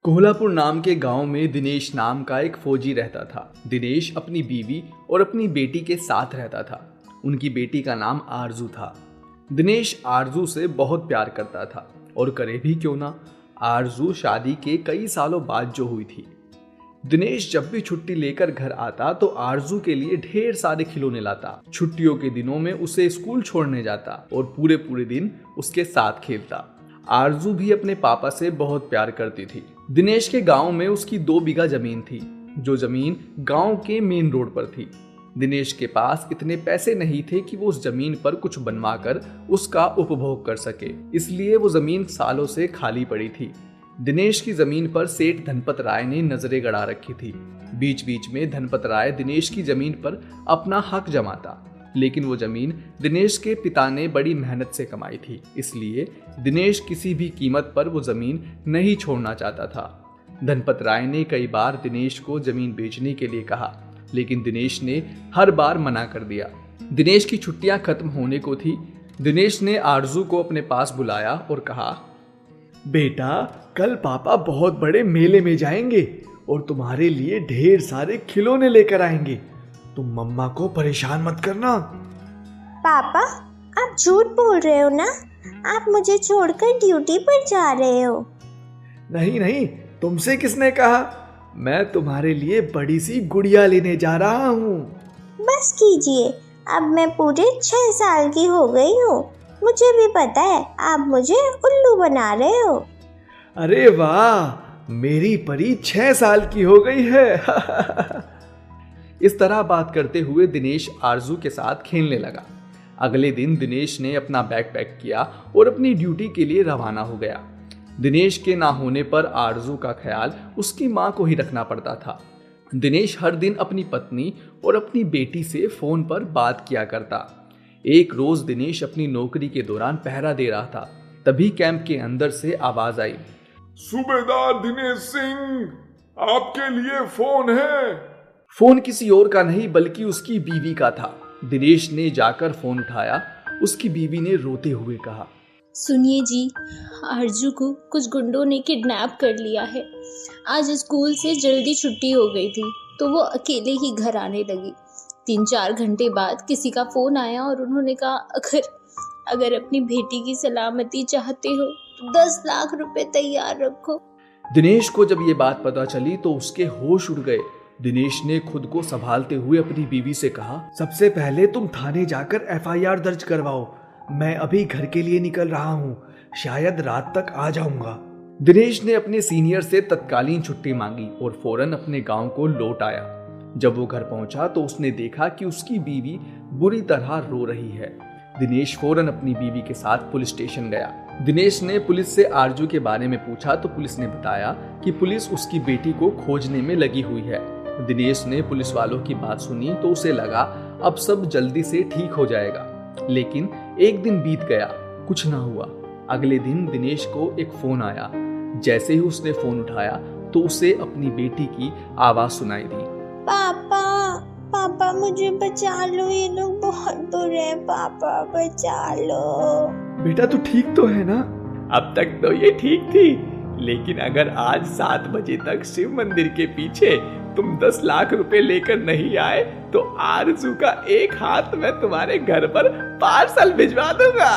कोल्हापुर नाम के गांव में दिनेश नाम का एक फौजी रहता था। दिनेश अपनी बीवी और अपनी बेटी के साथ रहता था। उनकी बेटी का नाम आरजू था। दिनेश आरजू से बहुत प्यार करता था और करे भी क्यों ना, आरजू शादी के कई सालों बाद जो हुई थी। दिनेश जब भी छुट्टी लेकर घर आता तो आरजू के लिए ढेर सारे खिलौने लाता। छुट्टियों के दिनों में उसे स्कूल छोड़ने जाता और पूरे पूरे दिन उसके साथ खेलता। आरजू भी अपने पापा से बहुत प्यार करती थी। दिनेश के गांव में उसकी 2 बीघा जमीन थी, जो जमीन गांव के मेन रोड पर थी। दिनेश के पास इतने पैसे नहीं थे कि वो उस जमीन पर कुछ बनवाकर उसका उपभोग कर सके, इसलिए वो जमीन सालों से खाली पड़ी थी। दिनेश की जमीन पर सेठ धनपत राय ने नजरें गड़ा रखी थी। बीच बीच में धनपत राय दिनेश की जमीन पर अपना हक जमाता, लेकिन वो जमीन दिनेश के पिता ने बड़ी मेहनत से कमाई थी, इसलिए दिनेश किसी भी कीमत पर वो जमीन नहीं छोड़ना चाहता था। धनपत राय ने कई बार दिनेश को जमीन बेचने के लिए कहा, लेकिन दिनेश ने हर बार मना कर दिया। दिनेश की छुट्टियां खत्म होने को थी। दिनेश ने आरजू को अपने पास बुलाया और कहा, बेटा, कल पापा बहुत बड़े मेले में जाएंगे और तुम्हारे लिए ढेर सारे खिलौने लेकर आएंगे। तुम मम्मा को परेशान मत करना। पापा, आप झूठ बोल रहे हो ना? आप मुझे छोड़कर ड्यूटी पर जा रहे हो? नहीं नहीं, तुमसे किसने कहा? मैं तुम्हारे लिए बड़ी सी गुड़िया लेने जा रहा हूँ। बस कीजिए, अब मैं पूरे 6 साल की हो गई हूँ। मुझे भी पता है आप मुझे उल्लू बना रहे हो। अरे वाह, मेरी परी 6 साल की हो गई है। इस तरह बात करते हुए दिनेश आरजू के साथ खेलने लगा। अगले दिन दिनेश ने अपना बैग पैक किया और अपनी ड्यूटी के लिए रवाना हो गया। दिनेश के ना होने पर आरजू का ख्याल उसकी मां को ही रखना पड़ता था। दिनेश हर दिन अपनी पत्नी और अपनी बेटी से फोन पर बात किया करता। एक रोज दिनेश अपनी नौकरी के दौरान पहरा दे रहा था, तभी कैंप के अंदर से आवाज आई, सूबेदार दिनेश सिंह, आपके लिए फोन है। फोन किसी और का नहीं बल्कि उसकी बीवी का था। दिनेश ने जाकर फोन उठाया। उसकी बीवी ने रोते हुए कहा, सुनिए जी, आरजू को कुछ गुंडों ने किडनैप कर लिया है। आज स्कूल से जल्दी छुट्टी हो गई थी तो वो अकेले ही घर आने लगी। 3-4 घंटे बाद किसी का फोन आया और उन्होंने कहा, अगर अपनी बेटी की सलामती चाहते हो तो 10 लाख रुपए तैयार रखो। दिनेश को जब ये बात पता चली तो उसके होश उड़ गए। दिनेश ने खुद को संभालते हुए अपनी बीवी से कहा, सबसे पहले तुम थाने जाकर FIR दर्ज करवाओ। मैं अभी घर के लिए निकल रहा हूँ, शायद रात तक आ जाऊंगा। दिनेश ने अपने सीनियर से तत्कालीन छुट्टी मांगी और फौरन अपने गांव को लौट आया। जब वो घर पहुंचा तो उसने देखा कि उसकी बीवी बुरी तरह रो रही है। दिनेश फौरन अपनी बीवी के साथ पुलिस स्टेशन गया। दिनेश ने पुलिस से आरजू के बारे में पूछा तो पुलिस ने बताया कि पुलिस उसकी बेटी को खोजने में लगी हुई है। दिनेश ने पुलिस वालों की बात सुनी तो उसे लगा अब सब जल्दी से ठीक हो जाएगा, लेकिन एक दिन बीत गया, कुछ ना हुआ। अगले दिन दिनेश को एक फोन आया। जैसे ही उसने फोन उठाया तो उसे अपनी बेटी की आवाज सुनाई दी, पापा, पापा मुझे बचा लो, ये लोग बहुत बुरे हैं, पापा बचा लो। बेटा, तू ठीक तो है ना? अब तक तो ये ठीक थी, लेकिन अगर आज 7 बजे तक शिव मंदिर के पीछे तुम 10 लाख रुपए लेकर नहीं आए तो आरजू का एक हाथ मैं तुम्हारे घर पर पार्सल भिजवा दूंगा।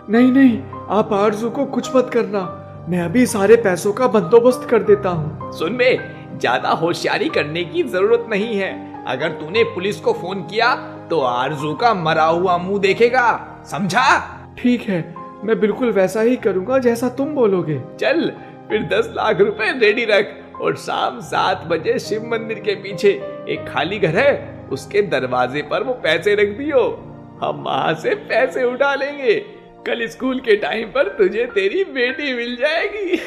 नहीं नहीं, आप आरजू को कुछ मत करना। मैं अभी सारे पैसों का बंदोबस्त कर देता हूँ। सुन बे, ज्यादा होशियारी करने की जरूरत नहीं है। अगर तूने पुलिस को फोन किया तो आरजू का मरा हुआ मुंह देखेगा, समझा? ठीक है, मैं बिल्कुल वैसा ही करूंगा जैसा तुम बोलोगे। चल फिर 10 लाख रुपए रेडी रख और शाम 7 बजे शिव मंदिर के पीछे एक खाली घर है, उसके दरवाजे पर वो पैसे रख दियो। हम वहां से पैसे उठा लेंगे। कल स्कूल के टाइम पर तुझे तेरी बेटी मिल जाएगी।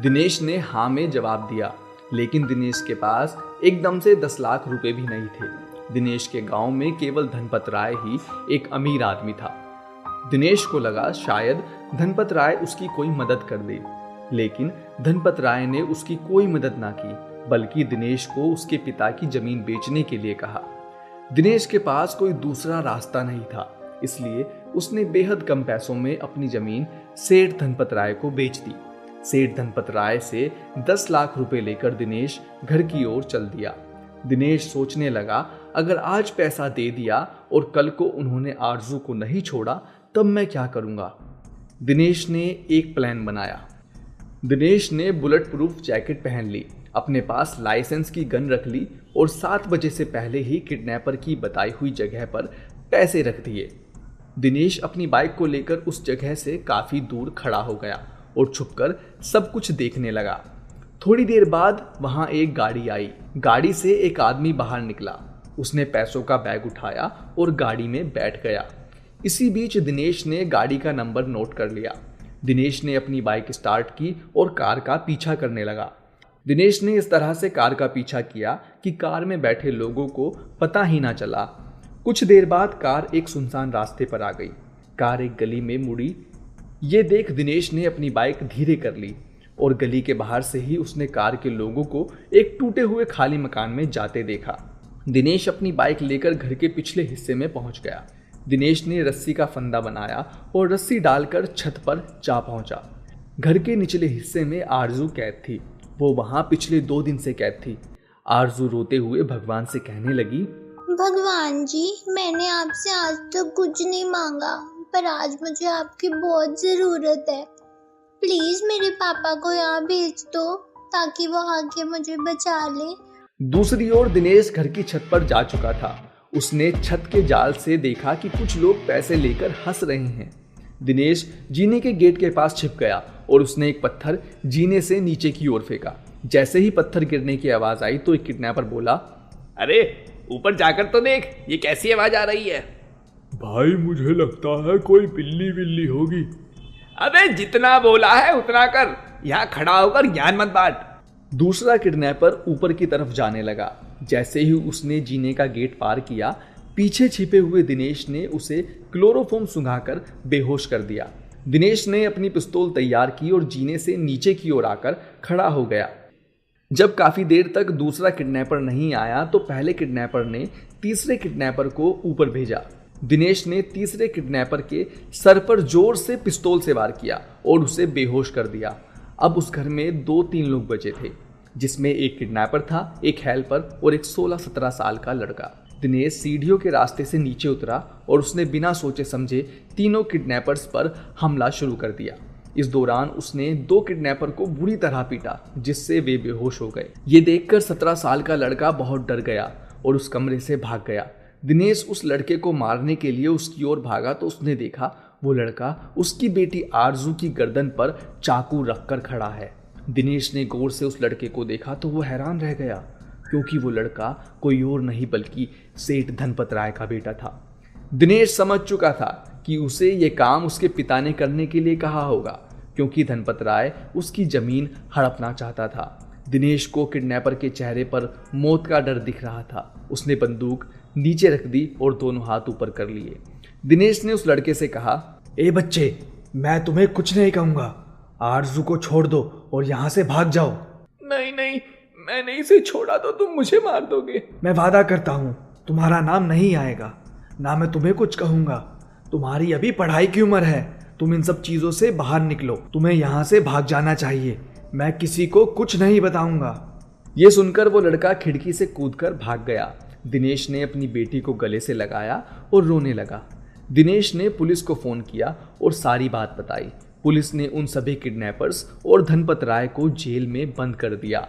दिनेश ने हाँ में जवाब दिया, लेकिन दिनेश के पास एकदम से 10 लाख रुपए भी नहीं थे। दिनेश के गांव में केवल धनपत राय ही एक अमीर आदमी था। दिनेश को लगा शायद धनपत राय उसकी कोई मदद कर दे, लेकिन धनपत राय ने उसकी कोई मदद ना की, बल्कि दिनेश को उसके पिता की जमीन बेचने के लिए कहा। दिनेश के पास कोई दूसरा रास्ता नहीं था, इसलिए उसने बेहद कम पैसों में अपनी जमीन सेठ धनपत राय को बेच दी। सेठ धनपत राय से 10 लाख रुपए लेकर दिनेश घर की ओर चल दिया। दिनेश सोचने लगा, अगर आज पैसा दे दिया और कल को उन्होंने आरजू को नहीं छोड़ा तब मैं क्या करूंगा। दिनेश ने एक प्लान बनाया। दिनेश ने बुलेट प्रूफ जैकेट पहन ली, अपने पास लाइसेंस की गन रख ली और 7 बजे से पहले ही किडनैपर की बताई हुई जगह पर पैसे रख दिए। दिनेश अपनी बाइक को लेकर उस जगह से काफी दूर खड़ा हो गया और छुपकर सब कुछ देखने लगा। थोड़ी देर बाद वहां एक गाड़ी आई। गाड़ी से एक आदमी बाहर निकला। उसने पैसों का बैग उठाया और गाड़ी में बैठ गया। इसी बीच दिनेश ने गाड़ी का नंबर नोट कर लिया। दिनेश ने अपनी बाइक स्टार्ट की और कार का पीछा करने लगा। दिनेश ने इस तरह से कार का पीछा किया कि कार में बैठे लोगों को पता ही ना चला। कुछ देर बाद कार एक सुनसान रास्ते पर आ गई। कार एक गली में मुड़ी। ये देख दिनेश ने अपनी बाइक धीरे कर ली और गली के बाहर से ही उसने कार के लोगों को एक टूटे हुए खाली मकान में जाते देखा। दिनेश अपनी बाइक लेकर घर के पिछले हिस्से में पहुंच गया। दिनेश ने रस्सी का फंदा बनाया और रस्सी डालकर छत पर जा पहुंचा। घर के निचले हिस्से में आरजू कैद थी। वो वहां पिछले 2 दिन से कैद थी। आरजू रोते हुए भगवान से कहने लगी, भगवान जी, मैंने आपसे आज तक कुछ नहीं मांगा, पर आज मुझे आपकी बहुत जरूरत है। प्लीज मेरे पापा को यहाँ भेज दो ताकि वो आके मुझे बचा ले। दूसरी ओर दिनेश घर की छत पर जा चुका था। उसने छत के जाल से देखा कि कुछ लोग पैसे लेकर हंस रहे हैं। दिनेश जीने के गेट के पास छिप गया और उसने एक पत्थर जीने से नीचे की ओर फेंका। जैसे ही पत्थर गिरने की आवाज आई तो एक किडनैपर बोला, अरे ऊपर जाकर तो देख, ये कैसी आवाज आ रही है। भाई मुझे लगता है कोई बिल्ली बिल्ली होगी। अबे जितना बोला है उतना कर, यहाँ खड़ा होकर ज्ञान मत बांट। दूसरा किडनैपर ऊपर की तरफ जाने लगा। जैसे ही उसने जीने का गेट पार किया, पीछे छिपे हुए दिनेश ने उसे क्लोरोफॉर्म सुंघाकर बेहोश कर दिया। दिनेश ने अपनी पिस्तौल तैयार की और जीने से नीचे की ओर आकर खड़ा हो गया। जब काफी देर तक दूसरा किडनैपर नहीं आया तो पहले किडनैपर ने तीसरे किडनैपर को ऊपर भेजा। दिनेश ने तीसरे किडनैपर के सर पर जोर से पिस्तौल से वार किया और उसे बेहोश कर दिया। अब उस घर में 2-3 लोग बचे थे, जिसमें एक किडनैपर था, एक हेल्पर और एक 16-17 साल का लड़का। दिनेश सीढ़ियों के रास्ते से नीचे उतरा और उसने बिना सोचे समझे तीनों किडनैपर्स पर हमला शुरू कर दिया। इस दौरान उसने 2 किडनैपर को बुरी तरह पीटा, जिससे वे बेहोश हो गए। ये देखकर 17 साल का लड़का बहुत डर गया और उस कमरे से भाग गया। दिनेश उस लड़के को मारने के लिए उसकी ओर भागा तो उसने देखा वो लड़का उसकी बेटी आरजू की गर्दन पर चाकू रखकर खड़ा है। दिनेश ने गौर से उस लड़के को देखा तो वो हैरान रह गया, क्योंकि वो लड़का कोई और नहीं बल्कि सेठ धनपत राय का बेटा था। दिनेश समझ चुका था कि उसे ये काम उसके पिता ने करने के लिए कहा होगा, क्योंकि धनपत राय उसकी जमीन हड़पना चाहता था। दिनेश को किडनैपर के चेहरे पर मौत का डर दिख रहा था। उसने बंदूक नीचे रख दी और दोनों हाथ ऊपर कर लिए। दिनेश ने उस लड़के से कहा, ए बच्चे, मैं तुम्हें कुछ नहीं कहूंगा। आरजू को छोड़ दो और यहाँ से भाग जाओ। नहीं नहीं, मैंने इसे छोड़ा तो तुम मुझे मार दोगे। मैं वादा करता हूँ तुम्हारा नाम नहीं आएगा, ना मैं तुम्हें कुछ कहूंगा। तुम्हारी अभी पढ़ाई की उम्र है, तुम इन सब चीजों से बाहर निकलो। तुम्हें यहाँ से भाग जाना चाहिए। मैं किसी को कुछ नहीं बताऊंगा। ये सुनकर वो लड़का खिड़की से कूदकर भाग गया। दिनेश ने अपनी बेटी को गले से लगाया और रोने लगा। दिनेश ने पुलिस को फोन किया और सारी बात बताई। पुलिस ने उन सभी किडनैपर्स और धनपत राय को जेल में बंद कर दिया।